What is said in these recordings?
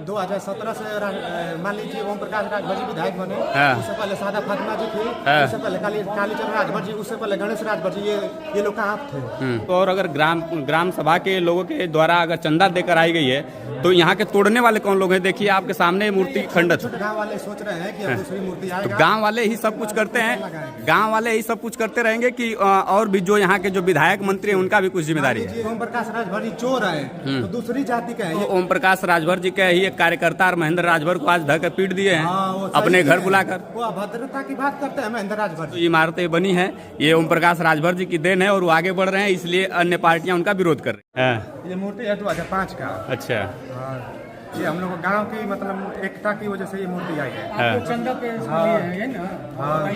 2017 से मान लीजिए ओम प्रकाश राजभर जी विधायक बने। हाँ। उससे पहले सादा फातिमा जी थी। हाँ। उससे पहले कालीचरण राजभर जी, उससे पहले गणेश राजभर जी, ये लोग कहाँ थे? तो और अगर ग्राम सभा के लोगों के द्वारा अगर चंदा देकर आई गई है तो यहाँ के तोड़ने वाले कौन लोग हैं? देखिए आपके सामने मूर्ति खंडित। गाँव वाले सोच रहे हैं कि अब दूसरी मूर्ति तो आएगा। गांव वाले ही सब कुछ करते हैं, गांव वाले ही सब कुछ करते रहेंगे कि और भी जो यहाँ के जो विधायक मंत्री हैं उनका भी कुछ जिम्मेदारी है? ओम प्रकाश राजभर जी चोर है तो दूसरी जाति के तो हैं। ओम प्रकाश राजभर जी के ही एक कार्यकर्ता और महेंद्र राजभर को आज धक्के पीट दिए हैं अपने घर बुलाकर। वो अभद्रता की बात करते हैं महेंद्र राजभर तो जी। इमारतें बनी है, ये ओम प्रकाश राजभर जी की देन है और वो आगे बढ़ रहे हैं, इसलिए अन्य पार्टियां उनका विरोध कर रही हैं। ये मूर्ति है 2005 का। अच्छा। हाँ। ये हम लोग गांव की मतलब एकता की वजह से ये मूर्ति आई है। हाँ। चंदा पे है ना।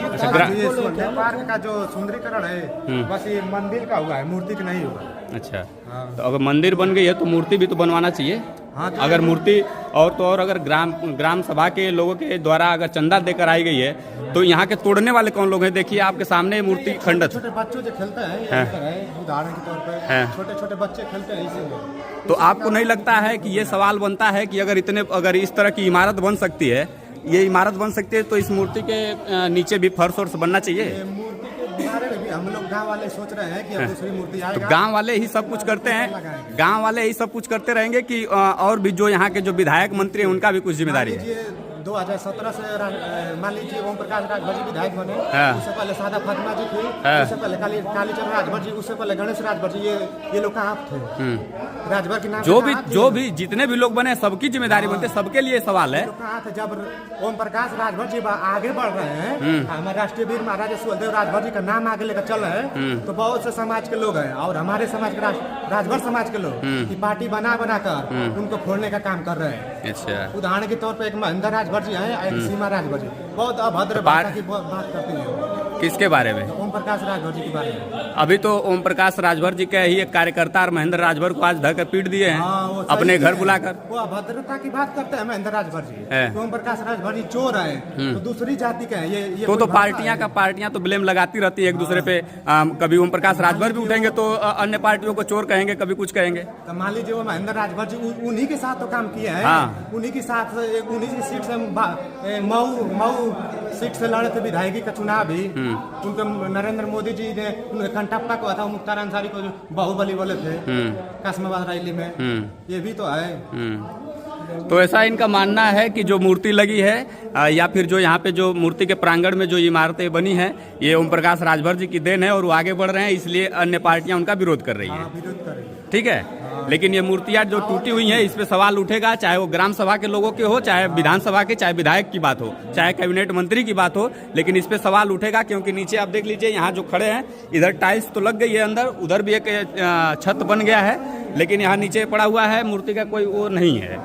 अच्छा, ये पार्क का जो सुंदरीकरण है बस ये मंदिर का हुआ है, मूर्ति का नहीं हुआ। अच्छा। हाँ। तो अगर मंदिर बन गई है तो मूर्ति भी तो बनवाना चाहिए। हाँ, तो अगर मूर्ति और अगर ग्राम सभा के लोगों के द्वारा अगर चंदा देकर आई गई है तो यहाँ के तोड़ने वाले कौन लोग हैं? देखिए आपके सामने मूर्ति खंडित। छोटे बच्चों जो खेलते हैं ये अंदर है, उदाहरण के तौर पे छोटे छोटे बच्चे खेलते हैं इसीलिए। तो आपको नहीं लगता है कि ये सवाल बनता है कि अगर इस तरह की इमारत बन सकती है, ये इमारत बन सकती है तो इस मूर्ति के नीचे भी फर्श वर्श बनना चाहिए? मूर्ति के बारे में भी हम लोग गांव वाले सोच रहे हैं कि अब दूसरी मूर्ति तो आएगा। गांव वाले ही सब कुछ करते हैं, गांव वाले ही सब कुछ करते रहेंगे कि और भी जो यहाँ के जो विधायक मंत्री हैं उनका भी कुछ जिम्मेदारी है? 2017 से मान लीजिए ओम प्रकाश राजभर जी विधायक बने। हाँ। उससे पहले सादा फातिमा जी थी। हाँ। उससे पहले कालीचरण राजभर जी, उससे पहले गणेश राजभर जी, ये लोग कहाँ थे? राजभर के नाम जो भी जितने भी लोग बने सबकी जिम्मेदारी बनते, सबके लिए सवाल है। कहाँ थे जब ओम प्रकाश राजभर जी आगे बढ़ रहे हैं? हमारे राष्ट्रीय वीर महाराजा सुहेलदेव राजभर जी का नाम आगे लेकर चल रहे हैं तो बहुत से समाज के लोग हैं और हमारे समाज के राजभर समाज के लोग की पार्टी बनाकर उनको फोड़ने का काम कर रहे हैं। अच्छा। उदाहरण के तौर पे एक महेंद्र राजभर जी हैं, एक सीमा राजभर जी, बहुत अभद्र भाषा की बात करती हैं। किसके बारे में? ओम प्रकाश राजभर जी के बारे में। अभी तो ओम प्रकाश राजभर जी के ही एक कार्यकर्ता और महेंद्र राजभर को आज धक्के पीट दिए हैं अपने घर बुलाकर। वो अभद्रता की बात करते हैं महेंद्र राजभर जी। ओम प्रकाश राजभर जी चोर है तो दूसरी जाति के हैं। ये तो पार्टियां तो ब्लेम लगाती रहती है एक दूसरे पे। कभी ओम प्रकाश राजभर भी उठेंगे तो अन्य पार्टियों को चोर कहेंगे, कभी कुछ कहेंगे। तो मान लीजिए वो महेंद्र राजभर जी उन्हीं के साथ तो काम किए हैं। उन्हीं के साथ उन्हीं की सीट से मऊ सीट से लड़े थे विधायकी का चुनाव भी। उनको नरेंद्र मोदी जी ने कंटप्पा को था, मुख्तार अंसारी को जो बाहुबली बोले थे कासमाबाद रैली में, ये भी तो है। तो ऐसा इनका मानना है कि जो मूर्ति लगी है या फिर जो यहाँ पे जो मूर्ति के प्रांगण में जो इमारतें बनी हैं ये ओम प्रकाश राजभर जी की देन है और वो आगे बढ़ रहे हैं, इसलिए अन्य पार्टियां उनका विरोध कर रही है। ठीक है, लेकिन ये मूर्तियां जो टूटी हुई हैं इस पे सवाल उठेगा, चाहे वो ग्राम सभा के लोगों के हो, चाहे विधानसभा के, चाहे विधायक की बात हो, चाहे कैबिनेट मंत्री की बात हो, लेकिन इस पे सवाल उठेगा क्योंकि नीचे आप देख लीजिए यहाँ जो खड़े हैं इधर टाइल्स तो लग गई है अंदर, उधर भी एक छत बन गया है, लेकिन यहाँ नीचे पड़ा हुआ है मूर्ति का कोई वो नहीं है।